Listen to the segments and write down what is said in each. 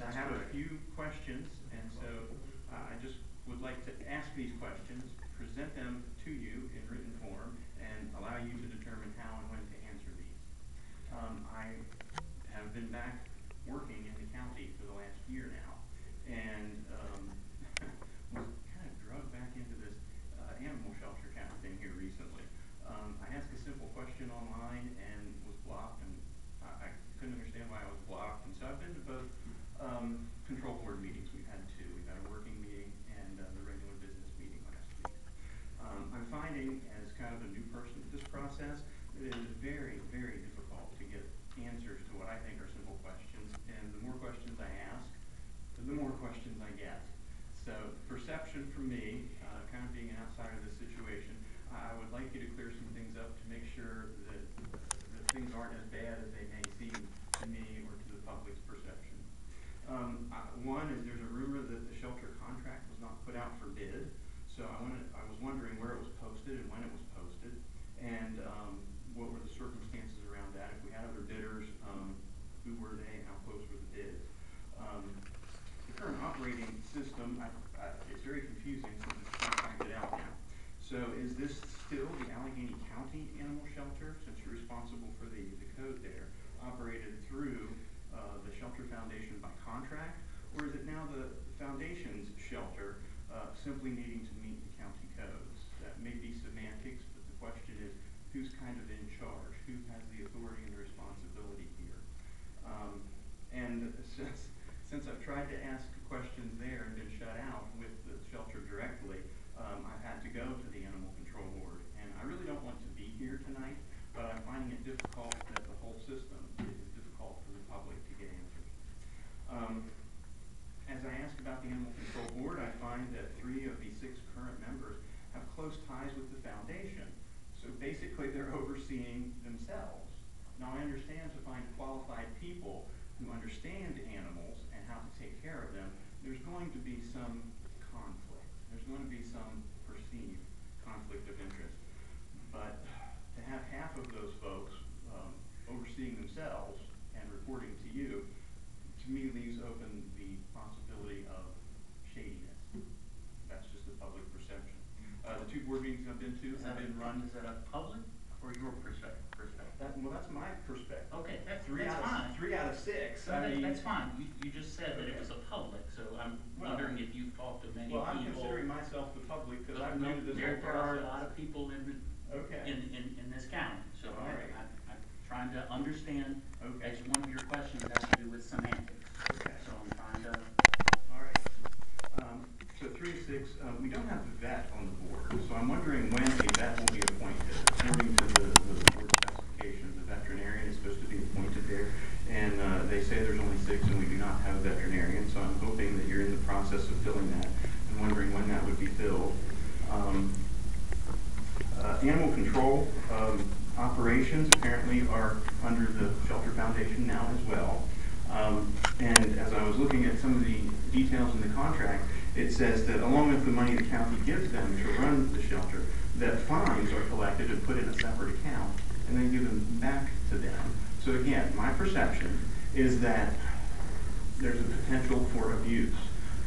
I have a few questions, and so I just would like to ask these questions, present them to you in written form, and allow you to determine how and when to answer these. I have been back working in the county for the last year now, and was kind of drugged back into this animal shelter kind of thing here recently. I asked a simple question online and was blocked, and I couldn't understand why I was blocked, and so I've been to both control board meetings. We've had two. We've had a working meeting and the regular business meeting last week. I'm finding, as kind of a new person to this process, that it is very, very difficult to get answers to what I think are simple questions, and the more questions I ask, the more questions I get. So perception from me, kind of being an outsider of this situation, I would like you to clear some things up to make sure that things aren't as bad as they may seem to me or to the public's perception. One is there's a rumor that the shelter contract was not put out for bid, so I was wondering where it was posted and when it was posted, and what were the circumstances around that. If we had other bidders, who were they and how close were the bids? The current operating system, it's very confusing since it's contracted out now. So is this still the Allegheny County Animal Shelter, since you're responsible for the code there, operated through the Shelter Foundation by contract, or is it now the foundation's shelter simply needing to meet the county codes? That may be semantics, but the question is, who's kind of in charge? Who has the authority and the responsibility here? And since I've tried to ask questions there and been shut out with the shelter directly, I've had to go to the Animal Control Board. And I really don't want to be here tonight, but I'm finding it difficult that the whole system is difficult for the public to get answers. As I ask about the Animal Control Board, I find that 3 of the 6 current members have close ties with the foundation. So basically they're overseeing themselves. Now I understand to find qualified people who understand animals and how to take care of them, there's going to be some conflict. There's going to be some perceived conflict of interest. But to have half of those folks overseeing themselves and reporting to you, to me leaves open the possibility of shadiness. That's just the public perception. The 2 board meetings I've been to have been run. Is that a public or your perspective? Well, that's my perspective. Okay, that's fine. 3 out of 6. So that's fine. You just said that it was a public, so I'm wondering if you've talked to many people. Well, I'm considering myself the public because I'm new to this whole process. There are a lot of people in this county, so right. I'm trying to understand. As one of your questions has to do with semantics. Okay. So I'm trying to. All right. So 3 of 6, we don't have the vet on the board, so I'm wondering when a vet will be appointed. According to the board specifications, the veterinarian is supposed to be appointed there, and they say there's only 6 and we do not have a veterinarian, so I'm hoping that you're in the process of filling that and wondering when that would be filled. Animal control operations apparently are under the Shelter Foundation now as well. And as I was looking at some of the details in the contract, it says that along with the money the county gives them to run the shelter, that fines are collected and put in a separate account and then given back to them. So again, my perception is that there's a potential for abuse,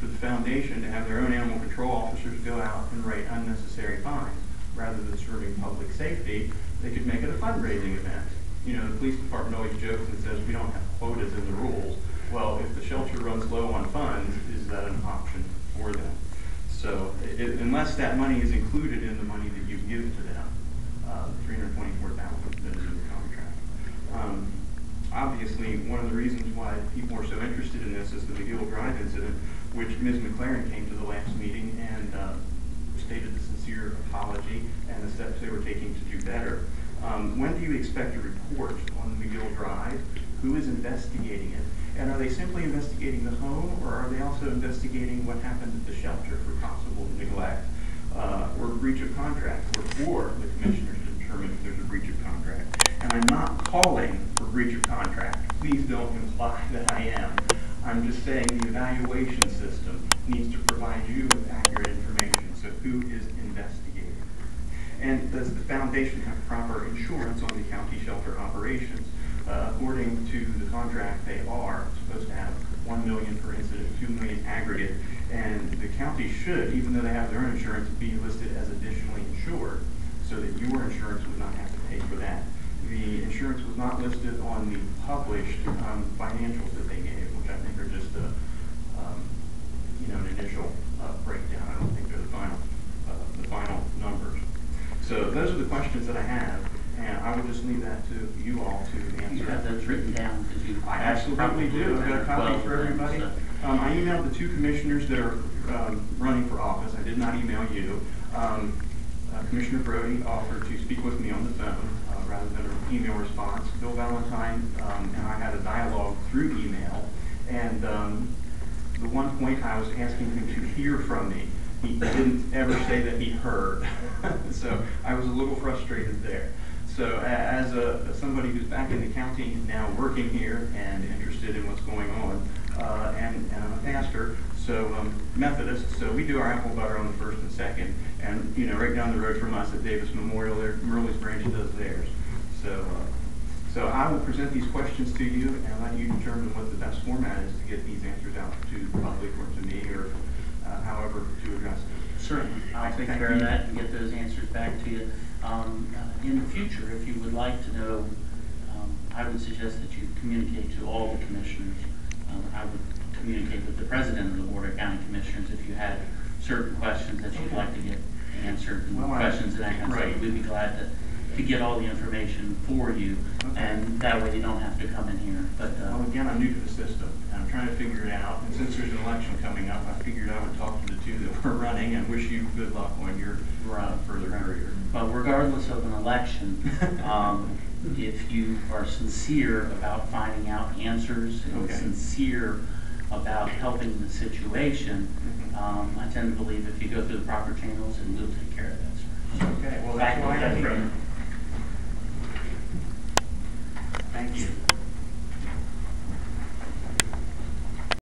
for the foundation to have their own animal control officers go out and write unnecessary fines. Rather than serving public safety, they could make it a fundraising event. You know, the police department always jokes and says we don't have quotas in the rules. Well, if the shelter runs low on funds, is that an option for them? So unless that money is included in the money that you give to them, $324,000 that is in the contract. Obviously, one of the reasons why people are so interested in this is the McGill Drive incident, which Ms. McLaren came to the last meeting and stated a sincere apology and the steps they were taking to do better. When do you expect a report on McGill Drive? Who is investigating it? And are they simply investigating the home, or are they also investigating what happened at the shelter for possible neglect or breach of contract, for the commissioners to determine if there's a breach of contract? And I'm not calling for breach of contract. Please don't imply that I am. I'm just saying the evaluation system needs to provide you with accurate information. So who is investigating? And does the foundation have proper insurance on the county shelter operations? According to the contract, they are supposed to have 1 million per incident, 2 million aggregate. And the county should, even though they have their own insurance, be listed as additionally insured so that your insurance would not have to pay for that. The insurance was not listed on the published financials that they gave, which I think are just an initial breakdown. I don't think they're the final numbers. So those are the questions that I have, and I would just leave that to you all to answer. You have those written down because you. I absolutely do. I've got a copy for everybody. I emailed the 2 commissioners that are running for office. I did not email you. Commissioner Brody offered to speak with me on the phone rather than an email response. Bill Valentine and I had a dialogue through email, and the one point I was asking him to hear from me, he didn't ever say that he heard. So I was a little frustrated there. So as somebody who's back in the county now working here and interested in what's going on, and I'm a pastor, so Methodist, so we do our apple butter on the 1st and 2nd, and right down the road from us at Davis Memorial, Merle's branch does theirs. So I will present these questions to you and let you determine what the best format is to get these answers out to the public or to me or however to address it. Certainly, I'll take care of that and get those answers back to you. In the future, if you would like to know, I would suggest that you communicate to all the commissioners. I would communicate with the president of the Board of County Commissioners if you had certain questions that you'd like to get answered, and questions and that kind of stuff. We'd be glad to get all the information for you, and that way you don't have to come in here. But well, again, I'm new to the system, and I'm trying to figure it out. And since there's an election coming up, I figured I would talk to the 2 that were running and wish you good luck on your further career. But regardless of an election, if you are sincere about finding out answers and sincere about helping the situation, I tend to believe if you go through the proper channels, and we'll take care of that, sir. Okay, well, that's why I'm here.